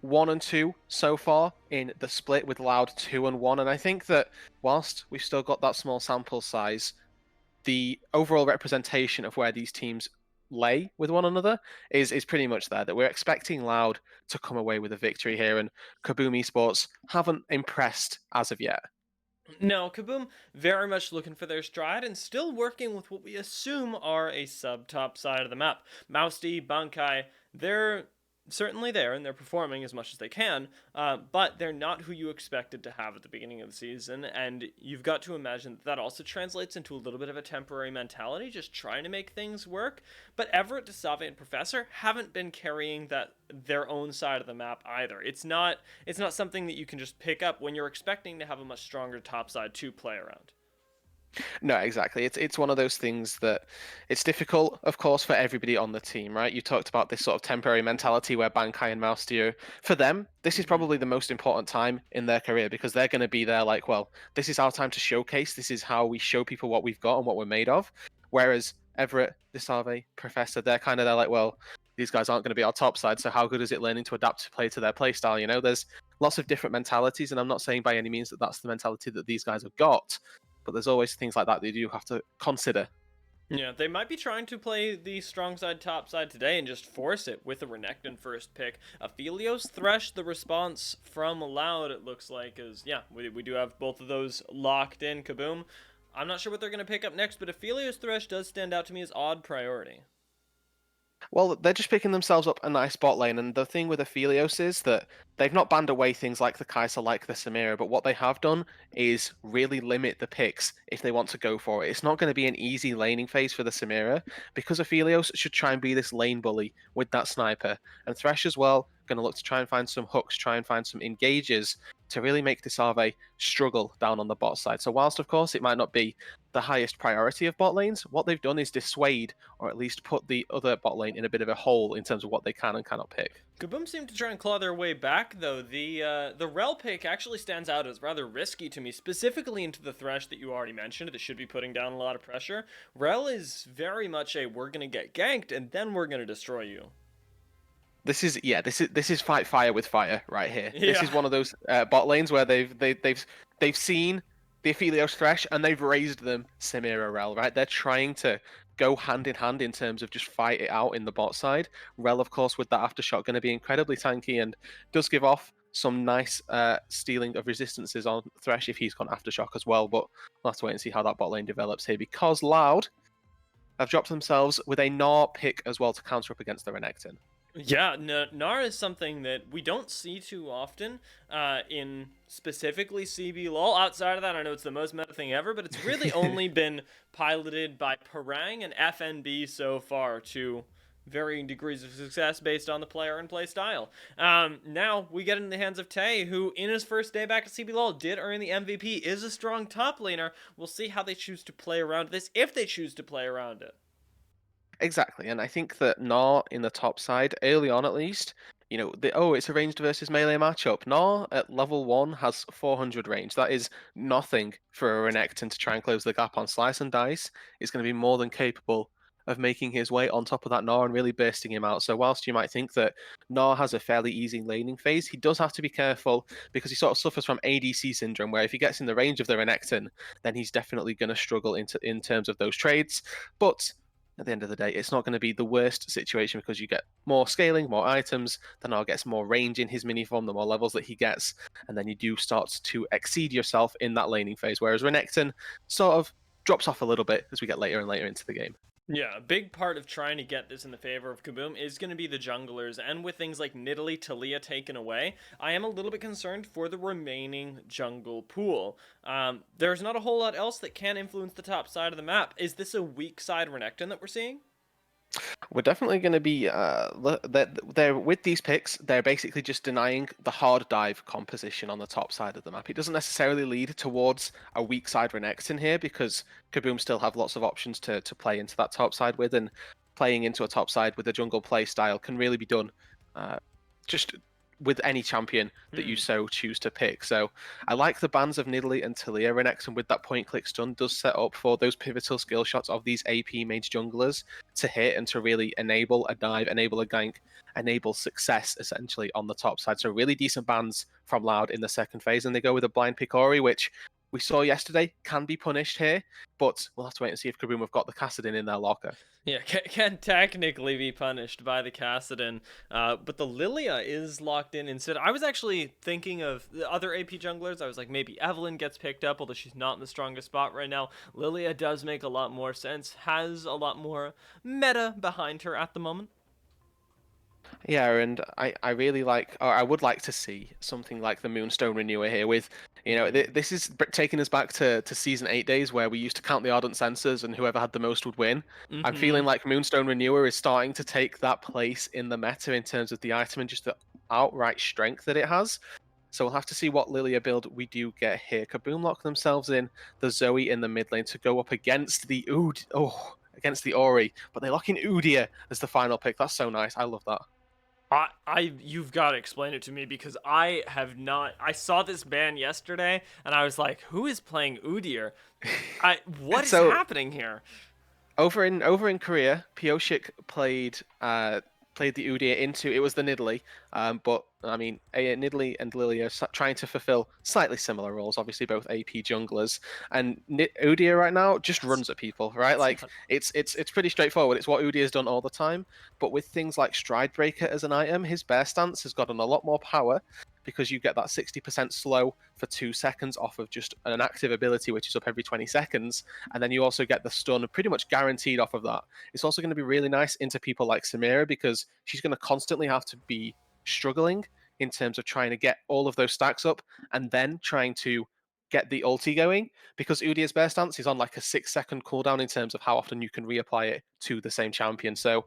1 and 2 so far in the split with Loud 2 and 1. And I think that whilst we've still got that small sample size, the overall representation of where these teams lay with one another is pretty much there. That we're expecting Loud to come away with a victory here, and Kaboom Esports haven't impressed as of yet. No, Kaboom very much looking for their stride and still working with what we assume are a sub-top side of the map. Mousty, Bankai, they're certainly there and they're performing as much as they can, but they're not who you expected to have at the beginning of the season, and you've got to imagine that also translates into a little bit of a temporary mentality, just trying to make things work. But Everett, Desave, and Professor haven't been carrying their own side of the map either. It's not something that you can just pick up when you're expecting to have a much stronger top side to play around. No, exactly. It's one of those things that it's difficult, of course, for everybody on the team, right? You talked about this sort of temporary mentality where Bankai and Maustio, for them, this is Mhm. probably the most important time in their career because they're going to be there like, well, this is our time to showcase. This is how we show people what we've got and what we're made of. Whereas Everett, Desave, Professor, they're kind of there like, well, these guys aren't going to be our top side, so how good is it learning to adapt to play to their play style? You know, there's lots of different mentalities, and I'm not saying by any means that that's the mentality that these guys have got, but there's always things like that that you do have to consider. Yeah, they might be trying to play the strong side top side today and just force it with a Renekton first pick. Aphelios Thresh, the response from Loud, it looks like, is, yeah, we do have both of those locked in. Kaboom. I'm not sure what they're going to pick up next, but Aphelios Thresh does stand out to me as odd priority. Well, they're just picking themselves up a nice bot lane, and the thing with Aphelios is that they've not banned away things like the Kai'Sa, like the Samira, but what they have done is really limit the picks if they want to go for it. It's not going to be an easy laning phase for the Samira, because Aphelios should try and be this lane bully with that sniper, and Thresh as well, going to look to try and find some hooks, try and find some engages to really make Desave struggle down on the bot side. So whilst, of course, it might not be the highest priority of bot lanes, what they've done is dissuade or at least put the other bot lane in a bit of a hole in terms of what they can and cannot pick. Kaboom seemed to try and claw their way back, though. The Rel pick actually stands out as rather risky to me, specifically into the Thresh that you already mentioned that should be putting down a lot of pressure. Rel is very much a we're gonna get ganked and then we're gonna destroy you. This is fight fire with fire right here. This Yeah. is one of those bot lanes where they've seen the Aphelios Thresh and they've raised them Samira Rel, right? They're trying to go hand in hand in terms of just fight it out in the bot side. Rel, of course, with that aftershock, going to be incredibly tanky and does give off some nice stealing of resistances on Thresh if he's got aftershock as well. But we'll have to wait and see how that bot lane develops here because Loud have dropped themselves with a Gnar pick as well to counter up against the Renekton. Yeah, Gnar is something that we don't see too often in specifically CBLOL. Outside of that, I know it's the most meta thing ever, but it's really only been piloted by Parang and FNB so far to varying degrees of success based on the player and play style. Now we get in the hands of Tay, who in his first day back at CBLOL did earn the MVP, is a strong top laner. We'll see how they choose to play around this, if they choose to play around it. Exactly, and I think that Gnar in the top side, early on at least, it's a ranged versus melee matchup. Gnar at level 1 has 400 range. That is nothing for a Renekton to try and close the gap on Slice and Dice. Is going to be more than capable of making his way on top of that Gnar and really bursting him out. So whilst you might think that Gnar has a fairly easy laning phase, he does have to be careful because he sort of suffers from ADC syndrome, where if he gets in the range of the Renekton, then he's definitely going to struggle in terms of those trades. But at the end of the day, it's not going to be the worst situation because you get more scaling, more items. The Gnar gets more range in his mini form, the more levels that he gets, and then you do start to exceed yourself in that laning phase. Whereas Renekton sort of drops off a little bit as we get later and later into the game. Yeah, a big part of trying to get this in the favor of Kaboom is going to be the junglers, and with things like Nidalee, Talia taken away, I am a little bit concerned for the remaining jungle pool. There's not a whole lot else that can influence the top side of the map. Is this a weak side Renekton that we're seeing? We're definitely going to be they're with these picks. They're basically just denying the hard dive composition on the top side of the map. It doesn't necessarily lead towards a weak side Renekton here because Kaboom still have lots of options to play into that top side with, and playing into a top side with a jungle play style can really be done just with any champion that you Hmm. so choose to pick. So I like the bans of Nidalee and Talia Renex, and with that point click stun does set up for those pivotal skill shots of these AP mage junglers to hit and to really enable a dive, enable a gank, enable success essentially on the top side. So really decent bans from Loud in the second phase, and they go with a blind Picori, which we saw yesterday can be punished here, but we'll have to wait and see if Kaboom have got the Kassadin in their locker. Yeah, can technically be punished by the Kassadin, but the Lilia is locked in instead. I was actually thinking of the other AP junglers. I was like, maybe Evelyn gets picked up, although she's not in the strongest spot right now. Lilia does make a lot more sense, has a lot more meta behind her at the moment. Yeah, and I really like, or I would like to see something like the Moonstone Renewer here with, this is taking us back to Season 8 days where we used to count the Ardent Sensors and whoever had the most would win. I'm Mm-hmm. feeling like Moonstone Renewer is starting to take that place in the meta in terms of the item and just the outright strength that it has. So we'll have to see what Lilia build we do get here. Kaboom lock themselves in the Zoe in the mid lane to go up against the against the Ori, but they lock in Udyr as the final pick. That's so nice. I love that. You've got to explain it to me because I have not. I saw this ban yesterday and I was like, who is playing Udyr? What is So happening here? over in Korea, Pioshik played the Udyr into it was the Nidalee, but I mean Nidalee and Lily are trying to fulfill slightly similar roles. Obviously, both AP junglers, and Udyr right now just runs at people, right? It's Like not. it's pretty straightforward. It's what Udyr's done all the time, but with things like Stride Breaker as an item, his bear stance has gotten a lot more power because you get that 60% slow for 2 seconds off of just an active ability, which is up every 20 seconds, and then you also get the stun pretty much guaranteed off of that. It's also going to be really nice into people like Samira because she's going to constantly have to be struggling in terms of trying to get all of those stacks up and then trying to get the ulti going because Udyr's bear stance is on like a 6 second cooldown in terms of how often you can reapply it to the same champion. So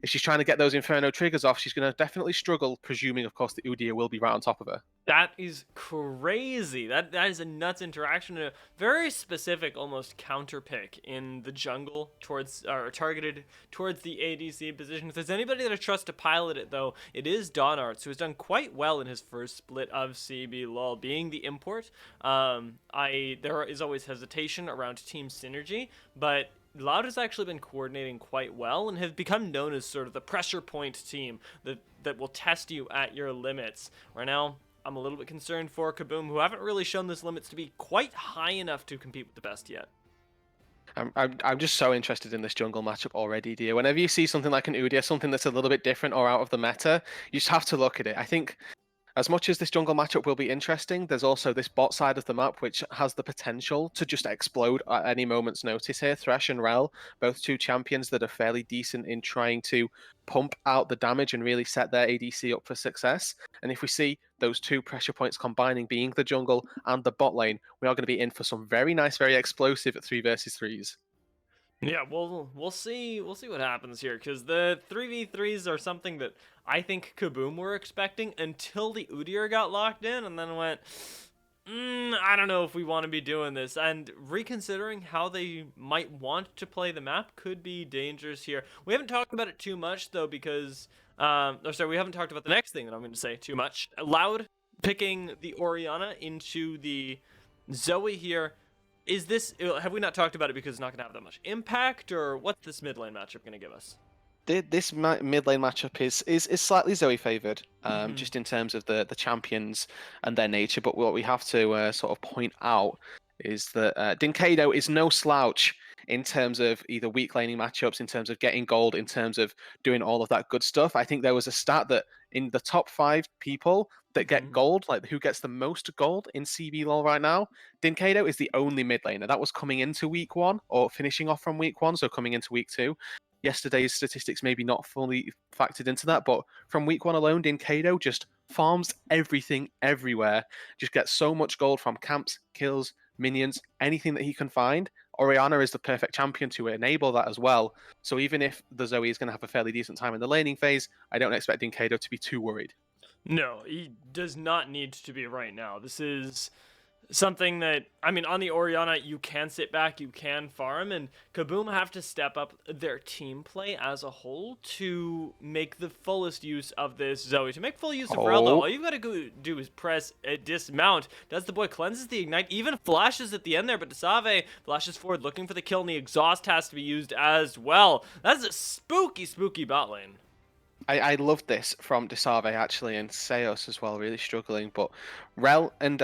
if she's trying to get those Inferno triggers off, she's going to definitely struggle, presuming, of course, that Udyr will be right on top of her. That is crazy. That is a nuts interaction, a very specific, almost counter pick in the jungle towards or targeted towards the ADC position. If there's anybody that I trust to pilot it, though, it is Donarts, who has done quite well in his first split of CBLOL, being the import. There is always hesitation around team synergy, but Loud has actually been coordinating quite well and have become known as sort of the pressure point team that will test you at your limits. Right now, I'm a little bit concerned for Kaboom, who haven't really shown those limits to be quite high enough to compete with the best yet. I'm just so interested in this jungle matchup already, dear. Whenever you see something like an Udyr, something that's a little bit different or out of the meta, you just have to look at it. I think as much as this jungle matchup will be interesting, there's also this bot side of the map which has the potential to just explode at any moment's notice here. Thresh and Rel, both two champions that are fairly decent in trying to pump out the damage and really set their ADC up for success. And if we see those two pressure points combining, being the jungle and the bot lane, we are going to be in for some very nice, very explosive 3 versus 3s. Yeah, we'll see what happens here because the 3v3s are something that I think Kaboom were expecting until the Udyr got locked in and then went, I don't know if we want to be doing this. And reconsidering how they might want to play the map could be dangerous here. We haven't talked about it too much though because, we haven't talked about the next thing that I'm going to say too much. Loud picking the Orianna into the Zoe here. Is this, have we not talked about it because it's not going to have that much impact, or what's this mid lane matchup going to give us? This mid lane matchup is slightly Zoe favored, Mm-hmm. just in terms of the champions and their nature. But what we have to sort of point out is that Dinkado is no slouch in terms of either weak laning matchups, in terms of getting gold, in terms of doing all of that good stuff. I think there was a stat that in the top 5 people that get Mm-hmm. gold, like who gets the most gold in CBLOL right now, Dinkado is the only mid laner. That was coming into week 1 or finishing off from week 1, so coming into week 2. Yesterday's statistics maybe not fully factored into that, but from week 1 alone, Dinkado just farms everything everywhere. Just gets so much gold from camps, kills, minions, anything that he can find. Orianna is the perfect champion to enable that as well. So even if the Zoe is going to have a fairly decent time in the laning phase, I don't expect Dinkado to be too worried. No, he does not need to be right now. This is Something that, I mean, on the Orianna, you can sit back, you can farm, and KaBoM have to step up their team play as a whole to make the fullest use of this Zoe. To make full use of Rel, though, Oh, all you've got to go do is press a dismount. Does the boy cleanses the ignite, even flashes at the end there, but Desave flashes forward looking for the kill, and the exhaust has to be used as well. That's a spooky, spooky bot lane. I love this from Desave actually, and Seos as well, really struggling. But Rel and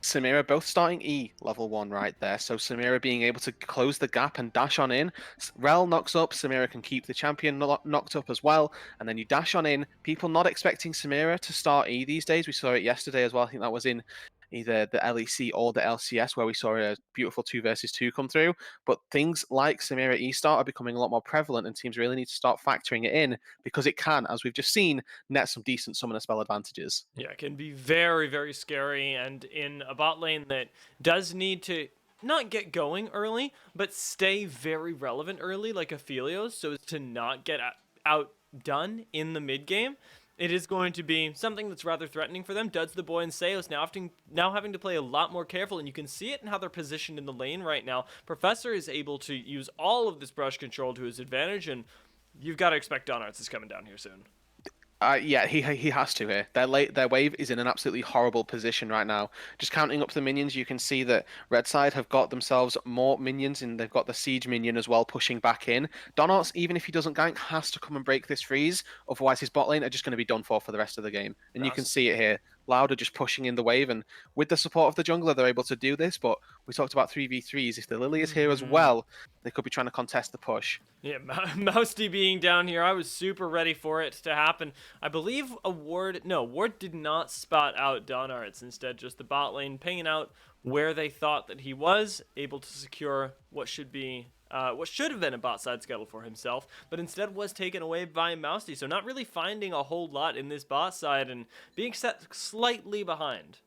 Samira both starting E level 1 right there. So Samira being able to close the gap and dash on in. Rel knocks up, Samira can keep the champion knocked up as well. And then you dash on in. People not expecting Samira to start E these days. We saw it yesterday as well. I think that was in either the LEC or the LCS where we saw a beautiful 2 versus 2 come through. But things like Samira E start are becoming a lot more prevalent, and teams really need to start factoring it in because it can, as we've just seen, net some decent summoner spell advantages. Yeah, it can be very, very scary, and in a bot lane that does need to not get going early, but stay very relevant early, like Aphelios, so as to not get outdone in the mid game. It is going to be something that's rather threatening for them. Duds the boy and Seos now having to play a lot more careful, and you can see it in how they're positioned in the lane right now. Professor is able to use all of this brush control to his advantage, and you've got to expect Donarts is coming down here soon. Yeah, he has to here. Their wave is in an absolutely horrible position right now. Just counting up the minions, you can see that Red Side have got themselves more minions, and they've got the siege minion as well pushing back in. Donarts, even if he doesn't gank, has to come and break this freeze. Otherwise, his bot lane are just going to be done for the rest of the game. And you can Mouse. see it here. Loud are just pushing in the wave, and with the support of the jungler, they're able to do this. But we talked about 3v3s. If the Lily is here as well, they could be trying to contest the push. Yeah, Mousty being down here, I was super ready for it to happen. I believe Ward did not spot out Donarts, instead just the bot lane pinging out where they thought that he was, able to secure what should have been a bot side scuttle for himself, but instead was taken away by Mousty, so not really finding a whole lot in this bot side and being set slightly behind.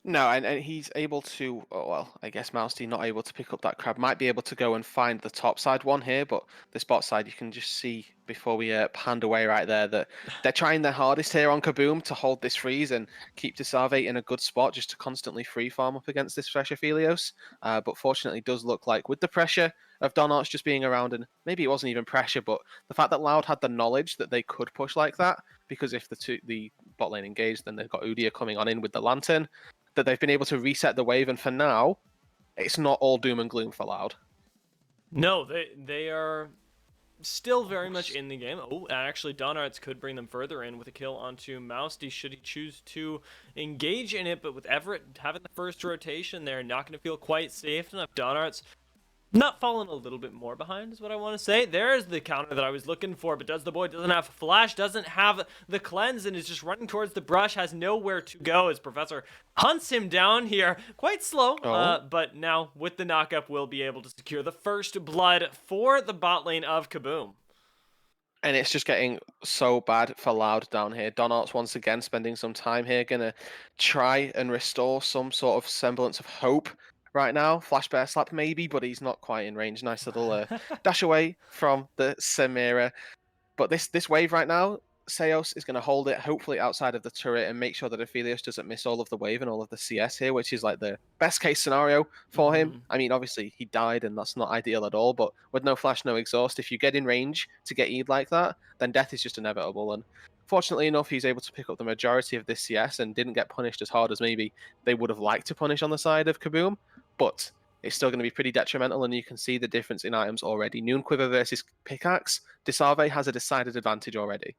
No, and he's able to. Oh, well, I guess Mousty not able to pick up that crab. Might be able to go and find the top side one here, but this bot side you can just see before we panned away right there that they're trying their hardest here on KaBoM to hold this freeze and keep Desave in a good spot just to constantly free farm up against this fresh Aphelios. But fortunately, it does look like with the pressure of Donarts just being around, and maybe it wasn't even pressure, but the fact that Loud had the knowledge that they could push like that, because if the bot lane engaged, then they've got Udyr coming on in with the lantern, that they've been able to reset the wave, and for now, it's not all doom and gloom for Loud. No, they are still very much in the game. Oh, and actually, Donarts could bring them further in with a kill onto Mousty should he choose to engage in it, but with Everett having the first rotation, they're not going to feel quite safe enough. Donarts not falling a little bit more behind is what I want to say. There's the counter that I was looking for, but does the boy doesn't have flash, doesn't have the cleanse, and is just running towards the brush, has nowhere to go as Professor hunts him down here. Quite slow, but now with the knockup, we'll be able to secure the first blood for the bot lane of KaBoM. And it's just getting so bad for Loud down here. Donarts once again spending some time here, gonna try and restore some sort of semblance of hope right now. Flash Bear Slap maybe, but he's not quite in range. Nice little dash away from the Samira. But this wave right now, Seos is going to hold it, hopefully outside of the turret, and make sure that Aphelios doesn't miss all of the wave and all of the CS here, which is like the best case scenario for him. I mean, obviously he died, and that's not ideal at all. But with no flash, no exhaust, if you get in range to get E'd like that, then death is just inevitable. And fortunately enough, he's able to pick up the majority of this CS and didn't get punished as hard as maybe they would have liked to punish on the side of KaBoM. But it's still going to be pretty detrimental, and you can see the difference in items already. Noon Quiver versus Pickaxe, Desave has a decided advantage already.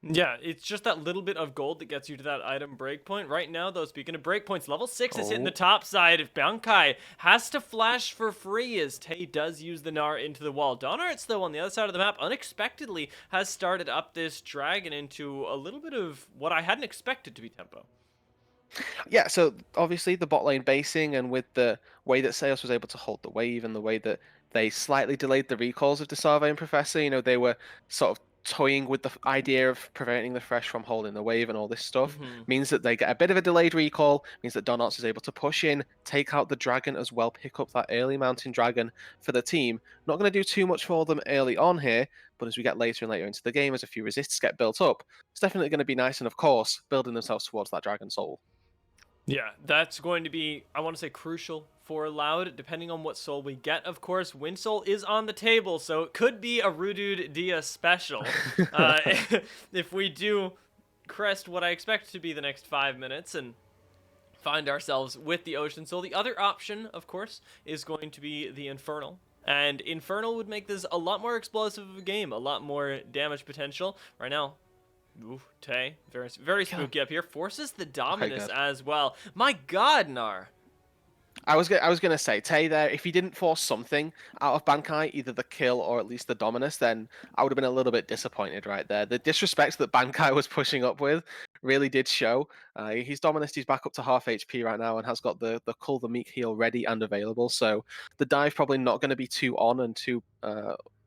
Yeah, it's just that little bit of gold that gets you to that item breakpoint. Right now, though, speaking of breakpoints, level 6 is hitting the top side. If Bankai has to flash for free as Tay does use the Gnar into the wall. Donarts, though, on the other side of the map, unexpectedly has started up this dragon into a little bit of what I hadn't expected to be tempo. Yeah, so obviously the bot lane basing, and with the way that Seos was able to hold the wave and the way that they slightly delayed the recalls of Desave and Professor, they were sort of toying with the idea of preventing the Fresh from holding the wave and all this stuff, means that they get a bit of a delayed recall, means that Donarts is able to push in, take out the dragon as well, pick up that early mountain dragon for the team. Not going to do too much for them early on here, but as we get later and later into the game, as a few resists get built up, it's definitely going to be nice, and of course, building themselves towards that dragon soul. Yeah, that's going to be, I want to say, crucial for Loud, depending on what soul we get. Of course, Wind Soul is on the table, so it could be a Rudude Dia special. Uh, if we do crest what I expect to be the next 5 minutes and find ourselves with the Ocean Soul. The other option, of course, is going to be the Infernal. And Infernal would make this a lot more explosive of a game, a lot more damage potential. Right now, ooh, Tay, very Yeah. spooky up here. Forces the Okay, Dominus good. as well. My God, Nar. I was gonna say, Tay there, if he didn't force something out of Bankai, either the kill or at least the Dominus, then I would have been a little bit disappointed right there. The disrespect that Bankai was pushing up with really did show. His Dominus, he's back up to half HP right now and has got the Cull the Meek heal ready and available, so the dive probably not going to be too on and too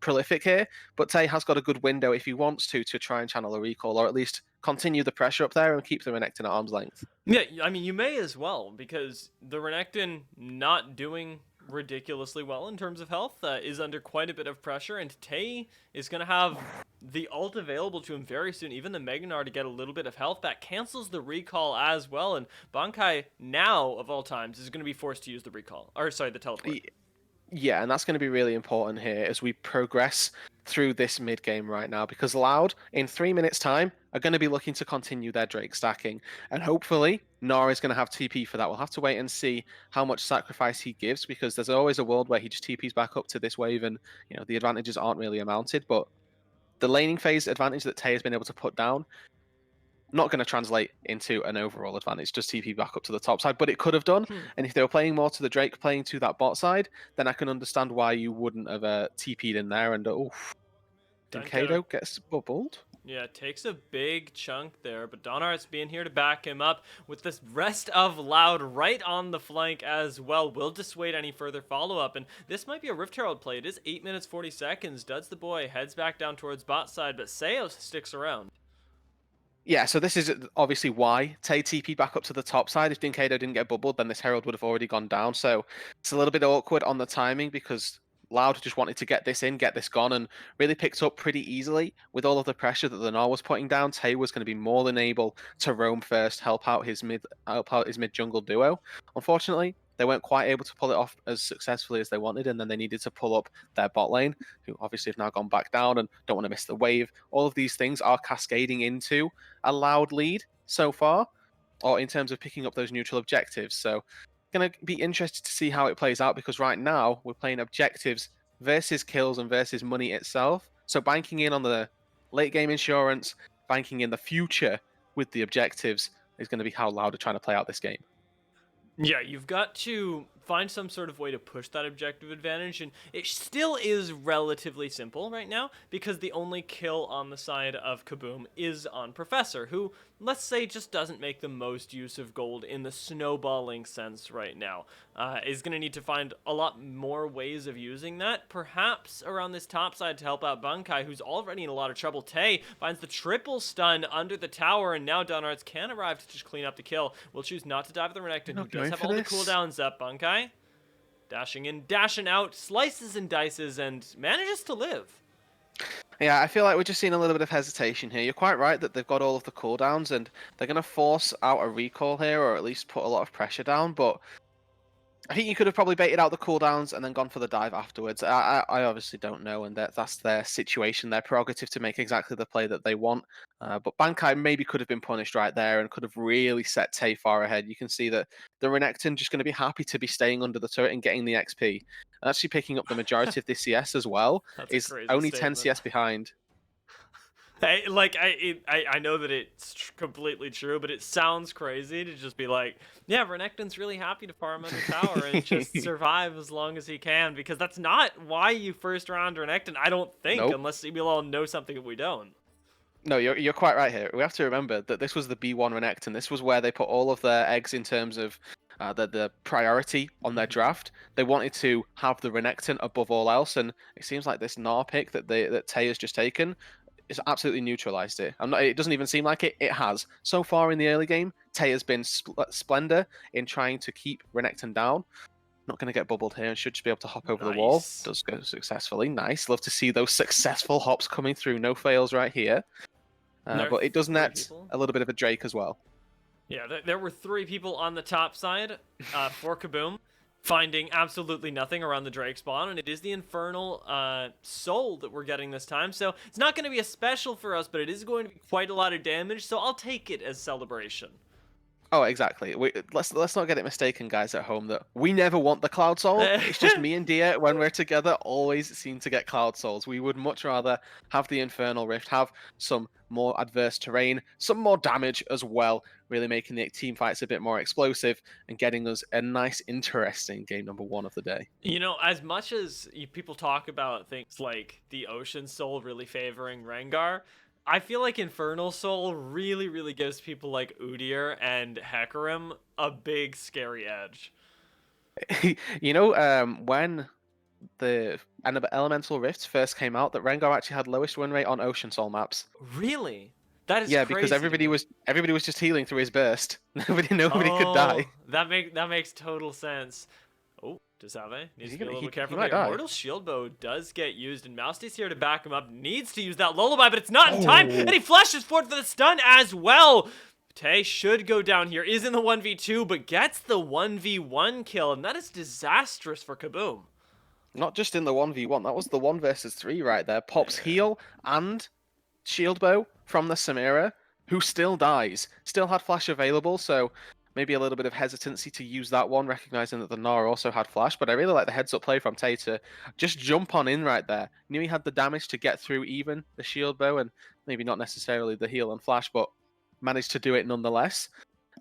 prolific here, but Tay has got a good window if he wants to try and channel a recall, or at least continue the pressure up there and keep the Renekton at arm's length. Yeah, I mean, you may as well, because the Renekton not doing ridiculously well in terms of health is under quite a bit of pressure, and Tay is going to have the ult available to him very soon, even the Meganar to get a little bit of health back, cancels the recall as well, and Bankai, now of all times, is going to be forced to use the recall, or sorry, the teleport. Yeah, and that's going to be really important here as we progress through this mid game right now, because Loud, in 3 minutes' time, are going to be looking to continue their Drake stacking. And hopefully, Nara is going to have TP for that. We'll have to wait and see how much sacrifice he gives, because there's always a world where he just TPs back up to this wave and the advantages aren't really amounted. But the laning phase advantage that Tay has been able to put down, not going to translate into an overall advantage, just TP back up to the top side, but it could have done. Hmm. And if they were playing more to the Drake, playing to that bot side, then I can understand why you wouldn't have TP'd in there. And Dunko, Dinkado gets bubbled. yeah, takes a big chunk there, but Donart's being here to back him up with this rest of Loud right on the flank as well. Will dissuade any further follow-up, and this might be a Rift Herald play. It is 8 minutes 40 seconds. Duds the boy, heads back down towards bot side, but Seos sticks around. Yeah, so this is obviously why Tay TP back up to the top side. If Dinkado didn't get bubbled, then this Herald would have already gone down. So it's a little bit awkward on the timing because Loud just wanted to get this in, get this gone, and really picked up pretty easily with all of the pressure that the Gnar was putting down. Tay was going to be more than able to roam first, help out his mid jungle duo. Unfortunately, they weren't quite able to pull it off as successfully as they wanted, and then they needed to pull up their bot lane, who obviously have now gone back down and don't want to miss the wave. All of these things are cascading into a Loud lead so far, or in terms of picking up those neutral objectives. So going to be interested to see how it plays out, because right now we're playing objectives versus kills and versus money itself. So banking in on the late game insurance, banking in the future with the objectives is going to be how Loud are trying to play out this game. Yeah, you've got to find some sort of way to push that objective advantage, and it still is relatively simple right now because the only kill on the side of Kaboom is on Professor, who, let's say, just doesn't make the most use of gold in the snowballing sense right now. Is going to need to find a lot more ways of using that, perhaps around this top side to help out Bankai, who's already in a lot of trouble. Tay finds the triple stun under the tower, and now Downarts can arrive to just clean up the kill. Will choose not to dive the Renekton, who does have all the cooldowns up. Bankai dashing in, dashing out, slices and dices, and manages to live. Yeah, I feel like we're just seeing a little bit of hesitation here. You're quite right that they've got all of the cooldowns and they're going to force out a recall here, or at least put a lot of pressure down, but I think you could have probably baited out the cooldowns and then gone for the dive afterwards. I obviously don't know, and that's their situation, their prerogative to make exactly the play that they want. But Bankai maybe could have been punished right there and could have really set Tay far ahead. You can see that the Renekton just going to be happy to be staying under the turret and getting the XP. And actually picking up the majority of this CS as well, That's a is crazy only 10 statement. CS behind. I know that it's completely true, but it sounds crazy to just be like, yeah, Renekton's really happy to farm under tower and just survive as long as he can, because that's not why you first round Renekton, I don't think, Nope. unless CBLOL knows something that we don't. No, you're quite right here. We have to remember that this was the B1 Renekton. This was where they put all of their eggs in terms of the priority on their draft. They wanted to have the Renekton above all else, and it seems like this Gnar pick that Tay has just taken is absolutely neutralized it. It doesn't even seem like it. It has. So far in the early game, Tay has been splendor in trying to keep Renekton down. Not going to get bubbled here and should just be able to hop over the wall. Nice. Does go successfully. Nice. Love to see those successful hops coming through. No fails right here. But it does net a little bit of a Drake as well. Yeah, there were three people on the top side for Kaboom, finding absolutely nothing around the Drake spawn, and it is the Infernal Soul that we're getting this time. So it's not going to be a special for us, but it is going to be quite a lot of damage, so I'll take it as celebration. Oh, exactly. Let's not get it mistaken, guys at home, that we never want the Cloud Soul. It's just me and Dia, when we're together, always seem to get Cloud Souls. We would much rather have the Infernal Rift, have some more adverse terrain, some more damage as well, really making the team fights a bit more explosive and getting us a nice, interesting game number one of the day. You know, as much as people talk about things like the Ocean Soul really favoring Rengar, I feel like Infernal Soul really, really gives people like Udyr and Hecarim a big, scary edge. When the Elemental Rifts first came out, that Rengar actually had lowest win rate on Ocean Soul maps. Really? That is Yeah, because crazy to me. everybody was just healing through his burst. Nobody could die. Oh, that makes total sense. Oh, Desave needs to be a little bit careful might here. die. Mortal Shield Bow does get used, and Mousty's here to back him up. Needs to use that Lullaby, but it's not in time, and he flashes forward for the stun as well. Tay should go down here, is in the 1v2, but gets the 1v1 kill, and that is disastrous for Kaboom. Not just in the 1v1, that was the 1 versus 3 right there. Pops heal and shield bow from the Samira, who still dies. Still had flash available, so maybe a little bit of hesitancy to use that one, recognizing that the Gnar also had flash, but I really like the heads-up play from Tay to just jump on in right there. Knew he had the damage to get through even the shield bow, and maybe not necessarily the heal and flash, but managed to do it nonetheless.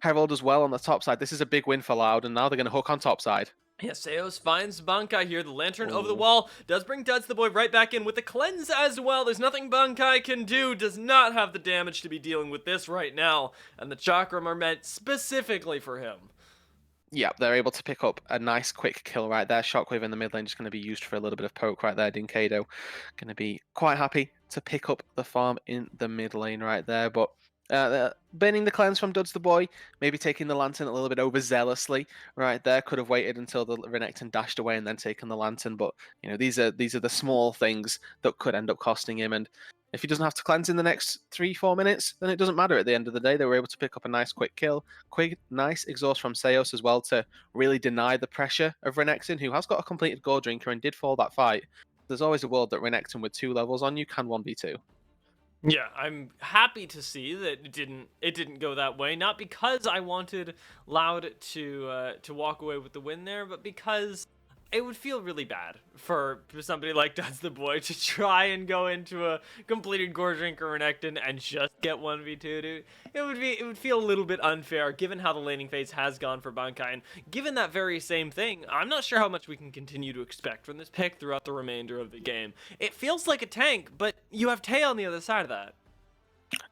Herald as well on the top side. This is a big win for Loud, and now they're going to hook on top side. Yeah, Seos finds Bankai here. The Lantern over the Ooh. wall does bring Duds the Boy right back in with the cleanse as well. There's nothing Bankai can do. Does not have the damage to be dealing with this right now. And the Chakram are meant specifically for him. Yeah, they're able to pick up a nice quick kill right there. Shockwave in the mid lane just going to be used for a little bit of poke right there. Dinkado going to be quite happy to pick up the farm in the mid lane right there. But burning the cleanse from Duds the Boy, maybe taking the lantern a little bit overzealously right there. Could have waited until the Renekton dashed away and then taken the lantern. But these are the small things that could end up costing him. And if he doesn't have to cleanse in the next 3-4 minutes, then it doesn't matter at the end of the day. They were able to pick up a nice quick kill. Quick, nice exhaust from Seos as well to really deny the pressure of Renekton, who has got a completed Gold Drinker and did fall that fight. There's always a world that Renekton with 2 levels on you can 1v2. Yeah, I'm happy to see that it didn't go that way. Not because I wanted Loud to walk away with the win there, but because it would feel really bad for somebody like Duds the Boy to try and go into a completed Gore Drinker Renekton and just get 1v2, dude. It would feel a little bit unfair given how the laning phase has gone for Bankai, and given that very same thing, I'm not sure how much we can continue to expect from this pick throughout the remainder of the game. It feels like a tank, but you have Tay on the other side of that.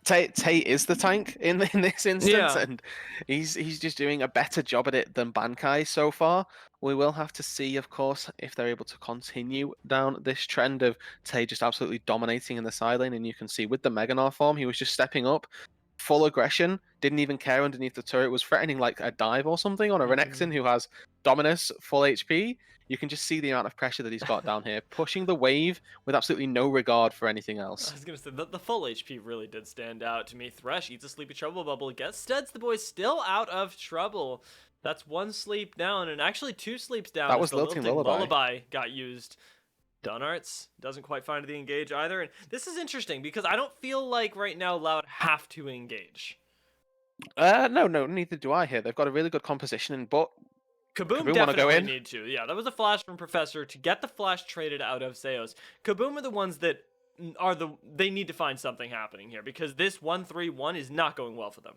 Tay is the tank in this instance, Yeah. and he's just doing a better job at it than Bankai so far. We will have to see, of course, if they're able to continue down this trend of Tay just absolutely dominating in the side lane. And you can see with the Meganar form, he was just stepping up, full aggression, didn't even care underneath the turret, was threatening like a dive or something on a Renekton who has Dominus, full HP. You can just see the amount of pressure that he's got down here, pushing the wave with absolutely no regard for anything else. I was gonna say the full HP really did stand out to me. Thresh eats a sleepy trouble bubble. Gets Duds the Boy still out of trouble. That's 1 sleep down, and actually 2 sleeps down. That as was the Lilting Lullaby got used. Dunarts doesn't quite find the engage either, and this is interesting because I don't feel like right now Loud have to engage. No, neither do I here. They've got a really good composition, but Kaboom want to go definitely in? need to. Yeah, that was a flash from Professor to get the flash traded out of Seos. Kaboom are the ones that they need to find something happening here because this 1-3-1 is not going well for them.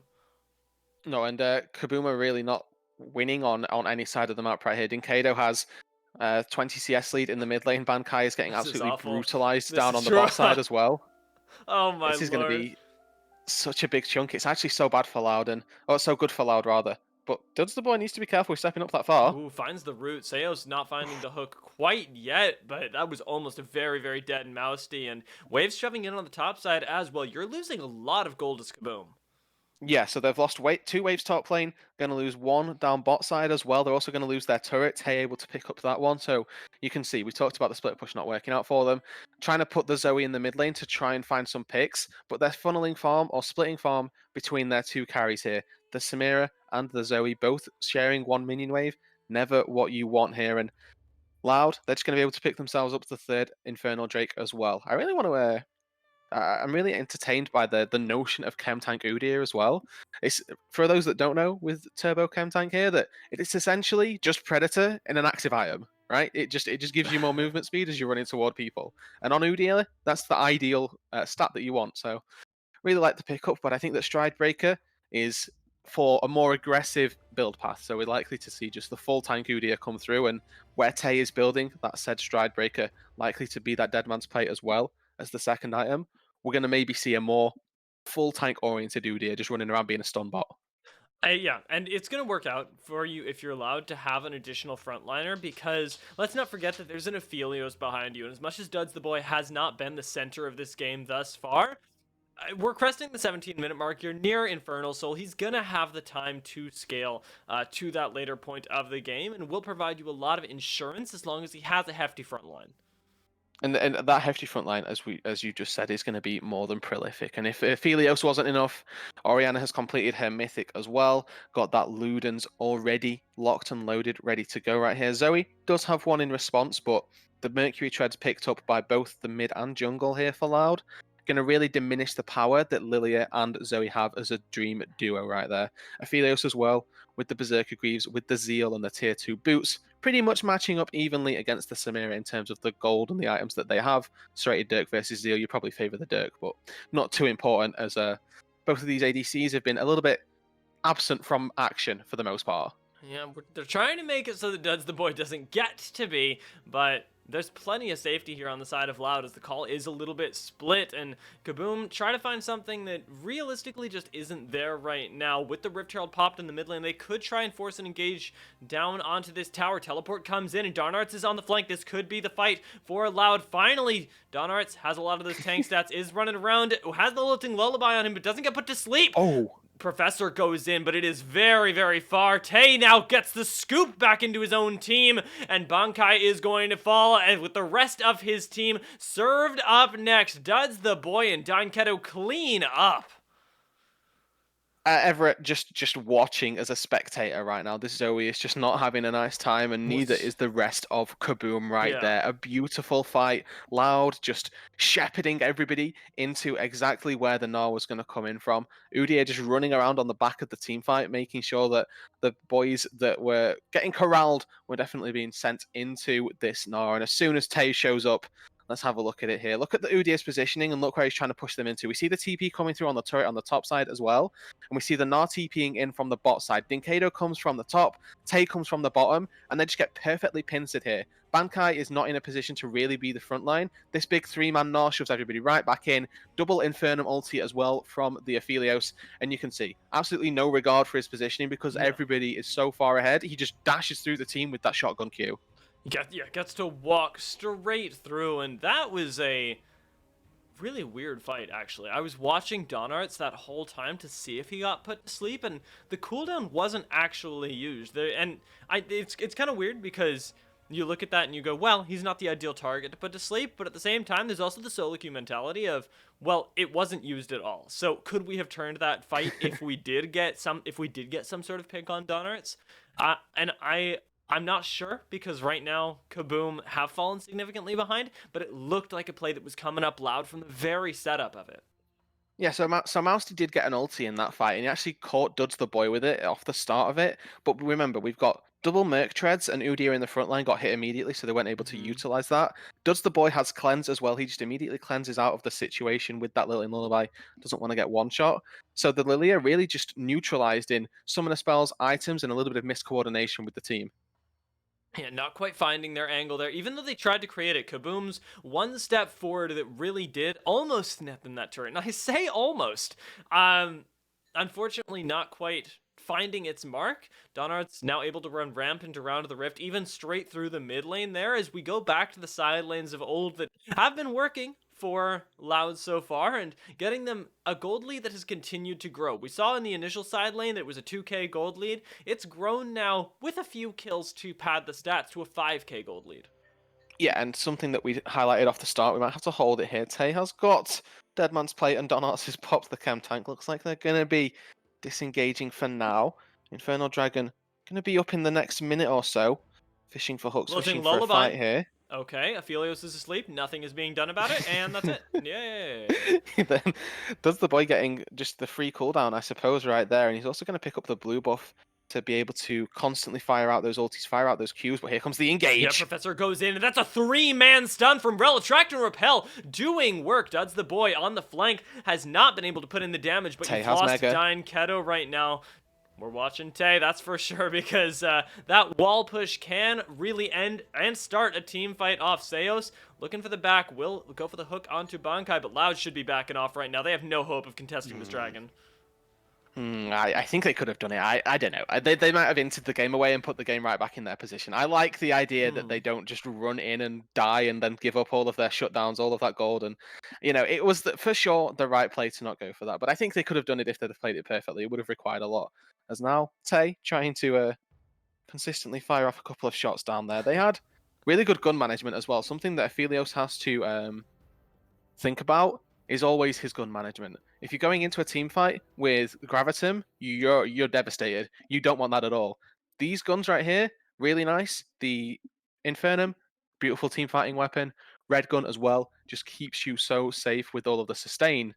No, and Kaboom are really not winning on any side of the map right here. Dinkado has 20 CS lead in the mid lane. Bankai is getting This is absolutely awful. brutalized This down is on the true. bot side as well. Oh my lord. This is going to be such a big chunk. It's actually so bad for Loudon. Oh, it's so good for Loud, rather. But Duds the Boy needs to be careful with stepping up that far. Ooh, finds the root. Seos not finding the hook quite yet, but that was almost a very, very dead Mousty. And Waves shoving in on the top side as well. You're losing a lot of gold as Kaboom. Yeah, so they've lost two waves top lane, going to lose one down bot side as well. They're also going to lose their turret. Tay able to pick up that one. So you can see we talked about the split push not working out for them. Trying to put the Zoe in the mid lane to try and find some picks, but they're funneling farm or splitting farm between their two carries here. The Samira and the Zoe both sharing one minion wave. Never what you want here. And Loud, they're just going to be able to pick themselves up to the third Infernal Drake as well. I really want to I'm really entertained by the notion of Chem Tank Udyr as well. It's for those that don't know with Turbo Chem Tank here that it is essentially just Predator in an active item, right? It just gives you more movement speed as you're running toward people. And on Udyr, that's the ideal stat that you want. So really like the pickup, but I think that Stride Breaker is for a more aggressive build path. So we're likely to see just the full tank Udyr come through, and where Tay is building that said Stride Breaker, likely to be that Dead Man's Plate as well as the second item. We're going to maybe see a more full tank oriented Udyr just running around being a stun bot. Yeah, and it's going to work out for you if you're allowed to have an additional frontliner, because let's not forget that there's an Aphelios behind you, and as much as Duds the Boy has not been the center of this game thus far, we're cresting the 17-minute mark. You're near Infernal Soul. He's going to have the time to scale to that later point of the game, and will provide you a lot of insurance as long as he has a hefty front line. And that hefty front line, as you just said, is going to be more than prolific. And if Helios wasn't enough, Orianna has completed her mythic as well. Got that Ludens already locked and loaded, ready to go right here. Zoe does have one in response, but the Mercury Treads picked up by both the mid and jungle here for Loud. Going to really diminish the power that Lilia and Zoe have as a dream duo right there. Aphelios as well, with the Berserker Greaves, with the Zeal and the tier 2 boots, pretty much matching up evenly against the Samira in terms of the gold and the items that they have. Serrated Dirk versus Zeal, you probably favour the Dirk, but not too important as both of these ADCs have been a little bit absent from action for the most part. Yeah, they're trying to make it so that Duds the Boy doesn't get to be, but there's plenty of safety here on the side of Loud as the call is a little bit split, and KaBoM try to find something that realistically just isn't there right now. With the Rift Herald popped in the mid lane, they could try and force an engage down onto this tower. Teleport comes in, and Darnarts is on the flank. This could be the fight for Loud. Finally, Darnarts has a lot of those tank stats, is running around, has the lilting lullaby on him, but doesn't get put to sleep. Oh, Professor goes in, but it is very, very far. Tay now gets the scoop back into his own team, and Bankai is going to fall, and with the rest of his team served up next. Duds the Boy and Dinketo clean up. Everett just watching as a spectator right now. This Zoe is just not having a nice time, and neither is the rest of KaBoM right there. A beautiful fight, Loud, just shepherding everybody into exactly where the Gnar was going to come in from. Udyr just running around on the back of the team fight, making sure that the boys that were getting corralled were definitely being sent into this Gnar. And as soon as Tay shows up, let's have a look at it here. Look at the Udyr's positioning and look where he's trying to push them into. We see the TP coming through on the turret on the top side as well. And we see the Gnar TPing in from the bot side. Dinkedo comes from the top, Tay comes from the bottom, and they just get perfectly pincered here. Bankai is not in a position to really be the front line. This big three-man Gnar shoves everybody right back in. Double Infernum ulti as well from the Aphelios. And you can see absolutely no regard for his positioning because everybody is so far ahead. He just dashes through the team with that shotgun Q. Gets to walk straight through, and that was a really weird fight, actually. I was watching Donarts that whole time to see if he got put to sleep, and the cooldown wasn't actually used. It's kind of weird because you look at that and you go, well, he's not the ideal target to put to sleep, but at the same time, there's also the solo queue mentality of, well, it wasn't used at all. So could we have turned that fight if we did get some sort of pick on Donarts? I'm not sure because right now KaBoM have fallen significantly behind, but it looked like a play that was coming up Loud from the very setup of it. Yeah, so Mousty did get an ulti in that fight, and he actually caught Duds the Boy with it off the start of it. But remember, we've got double Merc Treads, and Udyr in the front line got hit immediately, so they weren't able to utilize that. Duds the Boy has Cleanse as well. He just immediately cleanses out of the situation with that little lullaby. Doesn't want to get one shot. So the Lilia really just neutralized in summoner spells, items, and a little bit of miscoordination with the team. Yeah, not quite finding their angle there. Even though they tried to create it, KaBoM's one step forward that really did almost net them that turret. And I say almost. Unfortunately, not quite finding its mark. Donart's now able to run rampant around the rift, even straight through the mid lane there, as we go back to the side lanes of old that have been working for Loud so far, and getting them a gold lead that has continued to grow. We saw in the initial side lane that it was a 2k gold lead. It's grown now with a few kills to pad the stats to a 5k gold lead. Yeah, and something that we highlighted off the start, we might have to hold it here. Tay has got Deadman's Plate and Donarts has popped the Chem Tank. Looks like they're going to be disengaging for now. Infernal Dragon going to be up in the next minute or so. Fishing for hooks, Lilting fishing for a Lullaby. fight here. Okay, Aphelios is asleep. Nothing is being done about it, and that's it. Yay! Then does the boy getting just the free cooldown, I suppose, right there. And he's also going to pick up the blue buff to be able to constantly fire out those ultis, fire out those Qs. But here comes the engage. Yeah, Professor goes in, and that's a 3-man stun from Rel. Attract and Repel doing work. Duds the boy on the flank has not been able to put in the damage, but he's lost Dine Keto right now. We're watching Tay, that's for sure, because that wall push can really end and start a team fight off. Seos looking for the back, will go for the hook onto Bankai, but Loud should be backing off right now. They have no hope of contesting this dragon. I think they could have done it. I don't know. They might have entered the game away and put the game right back in their position. I like the idea that they don't just run in and die and then give up all of their shutdowns, all of that gold. And, it was for sure the right play to not go for that. But I think they could have done it if they'd have played it perfectly. It would have required a lot. As now, Tay trying to consistently fire off a couple of shots down there. They had really good gun management as well. Something that Aphelios has to think about is always his gun management. If you're going into a team fight with Gravitum, you're devastated. You don't want that at all. These guns right here, really nice. The Infernum, beautiful team fighting weapon. Red gun as well, just keeps you so safe with all of the sustain.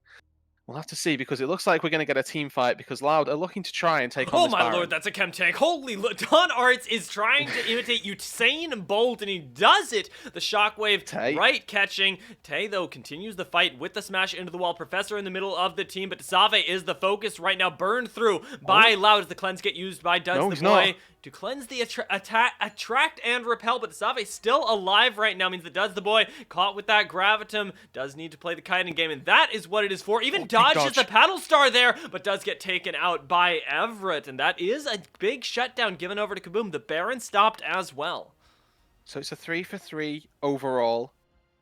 We'll have to see, because it looks like we're going to get a team fight, because Loud are looking to try and take on this Baron. Lord, that's a chem tank. Holy Don Arts is trying to imitate Usain Bolt, and he does it. The shockwave right catching. Tay, though, continues the fight with the smash into the wall. Professor in the middle of the team, but Save is the focus right now. Burned through by Loud as the cleanse get used by Duds the boy to cleanse the attract and repel, but Save still alive right now, means that Duds the boy caught with that Gravitum does need to play the kiting game, and that is what it is for. Even dodges the paddle star there, but does get taken out by Everett, and that is a big shutdown given over to KaBoM. The Baron stopped as well. So it's a 3-for-3 overall.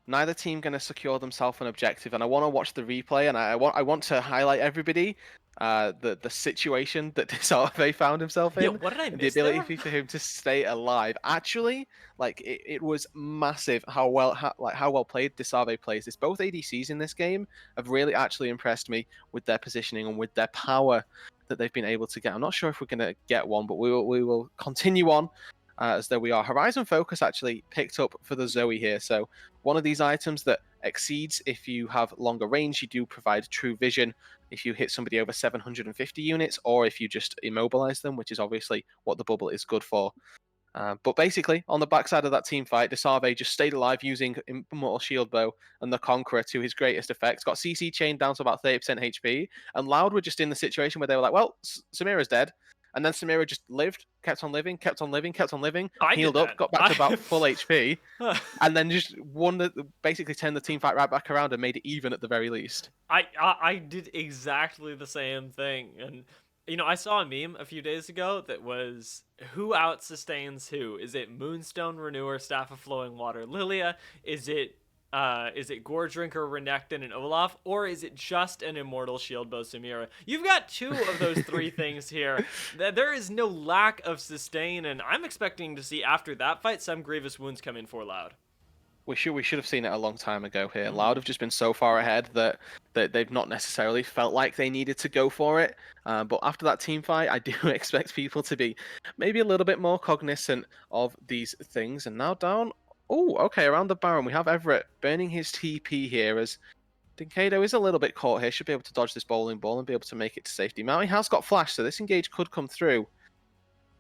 Neither team going to secure themselves an objective, and I want to watch the replay, and I want to highlight everybody the situation that Desave found himself in. Yeah, what did I miss the ability for him to stay alive. Actually, like it was massive how well played Desave plays this. Both ADCs in this game have really actually impressed me with their positioning and with their power that they've been able to get. I'm not sure if we're going to get one, but we will continue on. As though we are. Horizon Focus actually picked up for the Zoe here. So one of these items that exceeds, if you have longer range, you do provide true vision if you hit somebody over 750 units, or if you just immobilize them, which is obviously what the bubble is good for. But basically, on the backside of that team fight, Desave just stayed alive using Immortal Shield Bow and the Conqueror to his greatest effect. Got CC chained down to about 30% HP, and Loud were just in the situation where they were like, well, Samira's dead. And then Samira just lived, kept on living, kept on living, kept on living, healed up, got back to about full HP, and then just basically turned the team fight right back around and made it even at the very least. I did exactly the same thing. And, I saw a meme a few days ago that was, who out-sustains who? Is it Moonstone Renewer, Staff of Flowing Water, Lilia? Is it Gore Drinker, Renekton, and Olaf? Or is it just an Immortal Shield Bow Samira? You've got two of those three things here. There is no lack of sustain, and I'm expecting to see after that fight some grievous wounds come in for Loud. We should have seen it a long time ago here. Loud have just been so far ahead that they've not necessarily felt like they needed to go for it. But after that team fight, I do expect people to be maybe a little bit more cognizant of these things. And now down. Oh, okay, around the Baron, we have Everett burning his TP here as Dinkado is a little bit caught here. Should be able to dodge this bowling ball and be able to make it to safety. Mounty has got flash, so this engage could come through.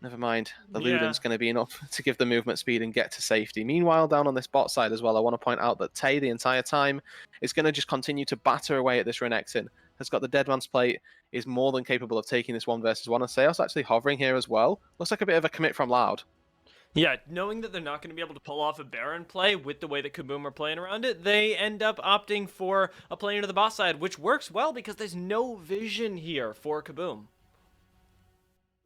Never mind, the Luden's going to be enough to give the movement speed and get to safety. Meanwhile, down on this bot side as well, I want to point out that Tay, the entire time, is going to just continue to batter away at this Renekton. Has got the Deadman's Plate, is more than capable of taking this 1 versus 1. And Seos actually hovering here as well. Looks like a bit of a commit from Loud. Yeah, knowing that they're not going to be able to pull off a Baron play with the way that KaBoM are playing around it, they end up opting for a play into the bot side, which works well because there's no vision here for KaBoM.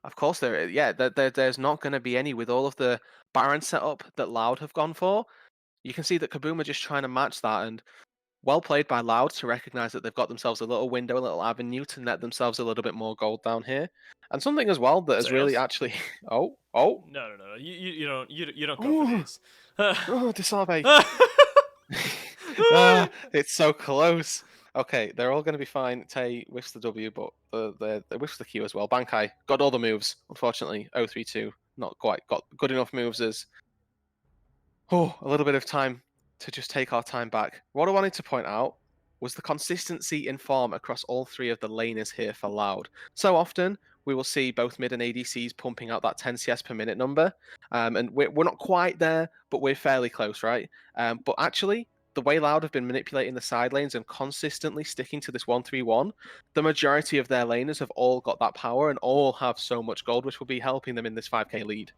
Of course there is. Yeah, there's not going to be any with all of the Baron setup that Loud have gone for. You can see that KaBoM are just trying to match that, and Well played by Loud to recognize that they've got themselves a little window, a little avenue to net themselves a little bit more gold down here. And something as well that has really Sales? actually oh, No. You don't go for oh, these. oh, Disarve. It's so close. Okay, they're all going to be fine. Tay whiffs the W, but they whiffs the Q as well. Bankai got all the moves. Unfortunately, 032 not quite got good enough moves as a little bit of time to just take our time back. What I wanted to point out was the consistency in form across all three of the laners here for Loud. So often we will see both mid and ADCs pumping out that 10 CS per minute number, and we're not quite there, but we're fairly close, right? But actually, the way Loud have been manipulating the side lanes and consistently sticking to this 1-3-1, the majority of their laners have all got that power and all have so much gold, which will be helping them in this 5k lead.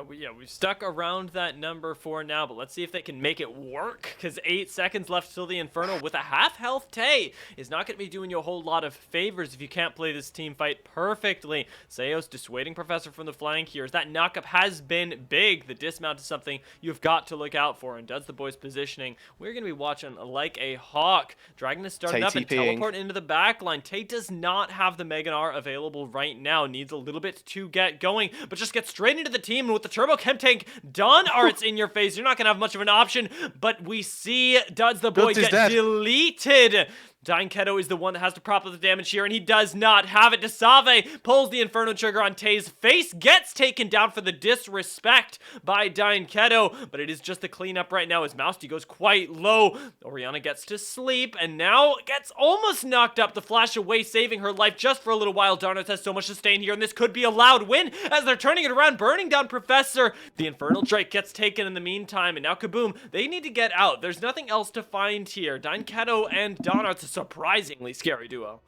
We've stuck around that number for now, but let's see if they can make it work, because 8 seconds left till the Inferno with a half health. Tay is not going to be doing you a whole lot of favors if you can't play this team fight perfectly. Seos dissuading Professor from the flank here, as that knockup has been big. The dismount is something you've got to look out for, and does the boys positioning. We're going to be watching like a hawk. Dragon is starting Tay up and TPing. teleport into the backline. Tay does not have the Mega R available right now, needs a little bit to get going, but just gets straight into the team. And with the Turbo Chem Tank done, or it's in your face, you're not going to have much of an option. But we see Duds the boy Duds is get dead. deleted. Dynketo is the one that has to prop up the damage here, and he does not have it. Desave pulls the Inferno trigger on Tay's face, gets taken down for the disrespect by Dynketo, but it is just the cleanup right now as Mousty goes quite low. Oriana gets to sleep, and now gets almost knocked up. The flash away, saving her life just for a little while. Darnus has so much to sustain here, and this could be a Loud win as they're turning it around, burning down Professor. The Infernal Drake gets taken in the meantime, and now Kaboom, they need to get out. There's nothing else to find here. Dynketo and Darnus, a surprisingly scary duo.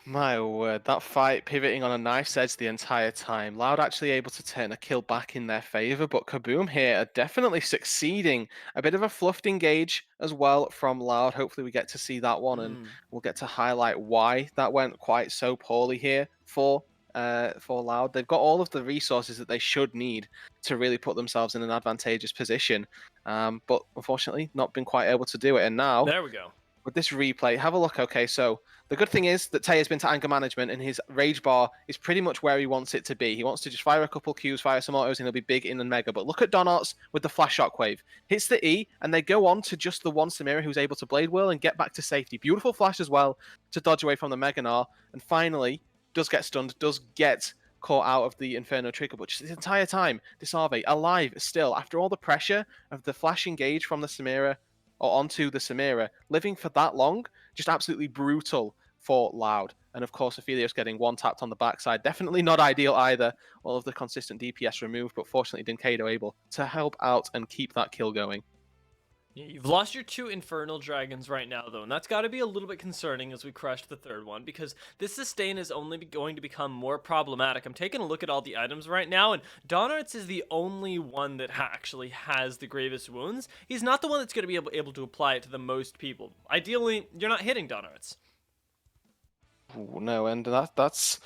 My word, that fight pivoting on a knife's edge the entire time. Loud actually able to turn a kill back in their favor, but Kaboom here are definitely succeeding. A bit of a fluffed engage as well from Loud. Hopefully we get to see that one and we'll get to highlight why that went quite so poorly here for Loud. They've got all of the resources that they should need to really put themselves in an advantageous position, but unfortunately not been quite able to do it. And now, there we go. With this replay, have a look. Okay, so the good thing is that Tay has been to anger management and his rage bar is pretty much where he wants it to be. He wants to just fire a couple Qs, fire some autos, and he'll be big in the mega. But look at Donarts with the flash shockwave. Hits the E, and they go on to just the one Samira who's able to blade whirl and get back to safety. Beautiful flash as well to dodge away from the Mega Gnar, and finally does get stunned, does get caught out of the Inferno trigger, but just the entire time, Disarve alive still after all the pressure of the flash engage from the Samira or onto the Samira, living for that long, just absolutely brutal for Loud. And of course, Aphelios getting one tapped on the backside, definitely not ideal either. All of the consistent DPS removed, but fortunately Dynketo able to help out and keep that kill going. Yeah, you've lost your 2 Infernal Dragons right now, though, and that's got to be a little bit concerning as we crush the 3rd one, because this sustain is only going to become more problematic. I'm taking a look at all the items right now, and Donarts is the only one that actually has the gravest wounds. He's not the one that's going to be able to apply it to the most people. Ideally, you're not hitting Donarts. Ooh, no, and that's...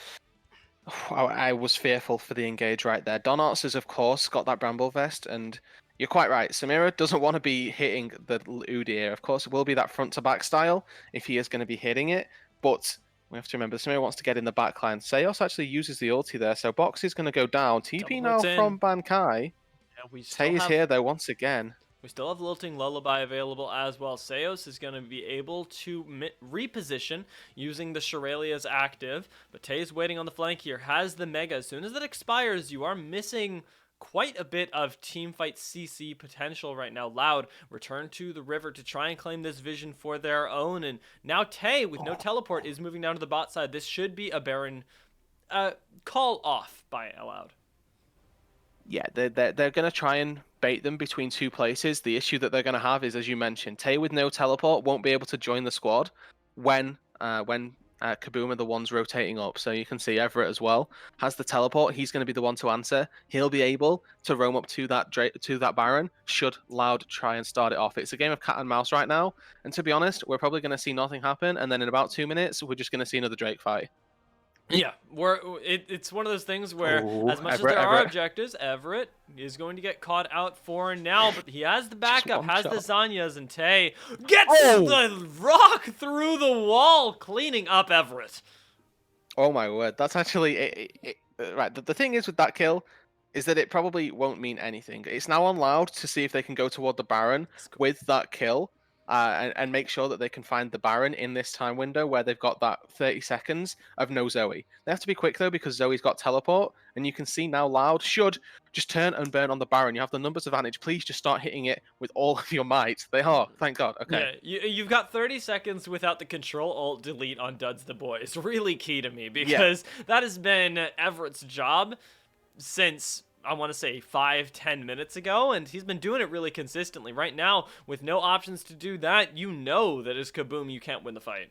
I was fearful for the engage right there. Donarts has, of course, got that Bramble Vest, and you're quite right. Samira doesn't want to be hitting the Udyr. Of course, it will be that front-to-back style if he is going to be hitting it, but we have to remember Samira wants to get in the backline. Seos actually uses the ulti there, so Box is going to go down. TP now from Bankai. Yeah, Tay is here, though, once again. We still have Lilting Lullaby available as well. Seos is going to be able to reposition using the Shirelia's active, but Tay's waiting on the flank here, has the Mega. As soon as it expires, you are missing quite a bit of teamfight CC potential right now. Loud return to the river to try and claim this vision for their own, and now Tay, with no teleport, is moving down to the bot side. This should be a Baron call off by Loud. Yeah, they're going to try and bait them between 2 places. The issue that they're going to have is, as you mentioned, Tay with no teleport won't be able to join the squad when Kaboom are the ones rotating up. So you can see Everett as well has the teleport. He's going to be the one to answer. He'll be able to roam up to that Baron should Loud try and start it off. It's a game of cat and mouse right now. And to be honest, we're probably going to see nothing happen. And then in about 2 minutes, we're just going to see another Drake fight. Yeah, it's one of those things where, Oh, as much as Everett, there are Everett. objectives, Everett is going to get caught out for now, but he has the Just backup, one has the shot. Zanyas, and Tay gets Oh! the rock through the wall, cleaning up Everett. Oh my word, that's actually right. The thing is with that kill is that it probably won't mean anything. It's now on Loud to see if they can go toward the Baron with that kill, and make sure that they can find the Baron in this time window where they've got that 30 seconds of no Zoe. They have to be quick though because Zoe's got teleport, and you can see now Loud should just turn and burn on the Baron. You have the numbers advantage. Please just start hitting it with all of your might. They are, thank God. Okay. Yeah, you've got 30 seconds without the control alt delete on Duds the Boy. It's really key to me Yeah. because that has been Everett's job since, I want to say, 5-10 minutes ago, and he's been doing it really consistently. Right now, with no options to do that, you know that as Kaboom, you can't win the fight.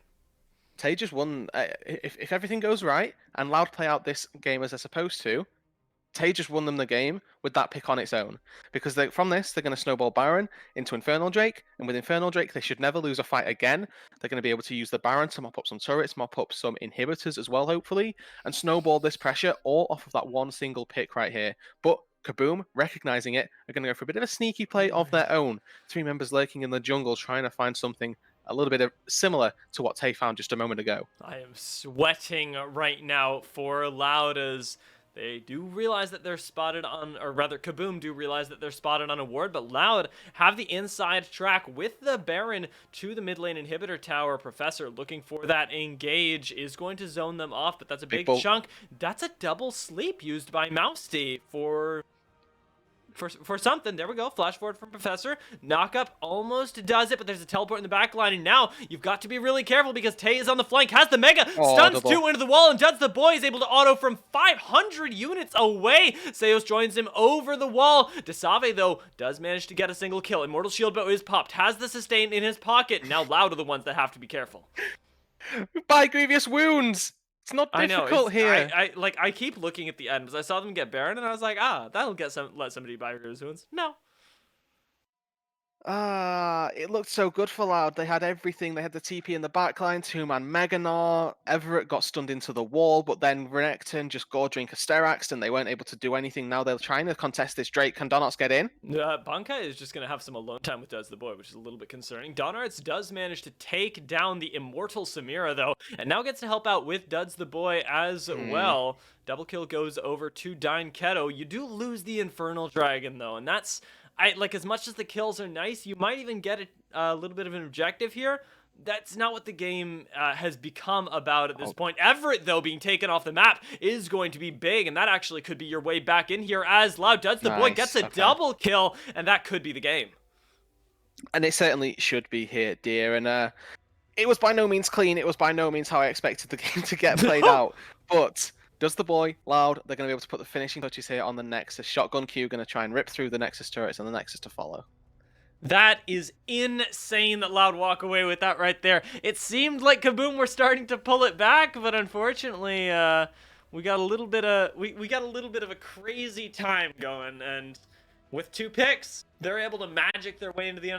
Tay just won. If everything goes right and Loud play out this game as they're supposed to, Tay just won them the game with that pick on its own. Because from this, they're going to snowball Baron into Infernal Drake, and with Infernal Drake, they should never lose a fight again. They're going to be able to use the Baron to mop up some turrets, mop up some inhibitors as well, hopefully, and snowball this pressure all off of that one single pick right here. But Kaboom, recognizing it, are going to go for a bit of a sneaky play of their own. 3 members lurking in the jungle, trying to find something a little bit of similar to what Tay found just a moment ago. I am sweating right now for Loud as they do realize that they're spotted on, or rather Kaboom do realize that they're spotted on a ward, but Loud have the inside track with the Baron to the mid lane inhibitor tower. Professor looking for that engage is going to zone them off, but that's a big chunk. That's a double sleep used by Md1 for something. There we go. Flash forward from Professor. Knock up almost does it, but there's a teleport in the back line, and now you've got to be really careful because Tay is on the flank, has the Mega, stuns 2 into the wall, and Duds the Boy is able to auto from 500 units away. Seos joins him over the wall. Desave, though, does manage to get a single kill. Immortal Shield Bow is popped, has the sustain in his pocket. Now Loud are the ones that have to be careful. By grievous wounds! It's not difficult here. I keep looking at the end because I saw them get Baron and I was like, that'll let somebody buy grievous wounds. No. It looked so good for Loud. They had everything. They had the TP in the backline, 2-man Meganar. Everett got stunned into the wall, but then Renekton just Drink a Steraxed, and they weren't able to do anything. Now they're trying to contest this Drake. Can Donots get in? Bankai is just going to have some alone time with Duds the Boy, which is a little bit concerning. Donarts does manage to take down the immortal Samira, though, and now gets to help out with Duds the Boy as well. Double kill goes over to Dine Keto. You do lose the Infernal Dragon, though, and that's... as much as the kills are nice, you might even get a little bit of an objective here. That's not what the game has become about at this point. Everett, though, being taken off the map is going to be big, and that actually could be your way back in here as Loud Duds the Boy gets a double kill, and that could be the game. And it certainly should be here, dear. And it was by no means clean. It was by no means how I expected the game to get played out. But... Does the Boy, Loud, they're going to be able to put the finishing touches here on the Nexus. Shotgun Q going to try and rip through the Nexus turrets and the Nexus to follow. That is insane that Loud walk away with that right there. It seemed like Kaboom were starting to pull it back, but unfortunately, we got a little bit of a crazy time going, and with 2 picks, they're able to magic their way into the end of the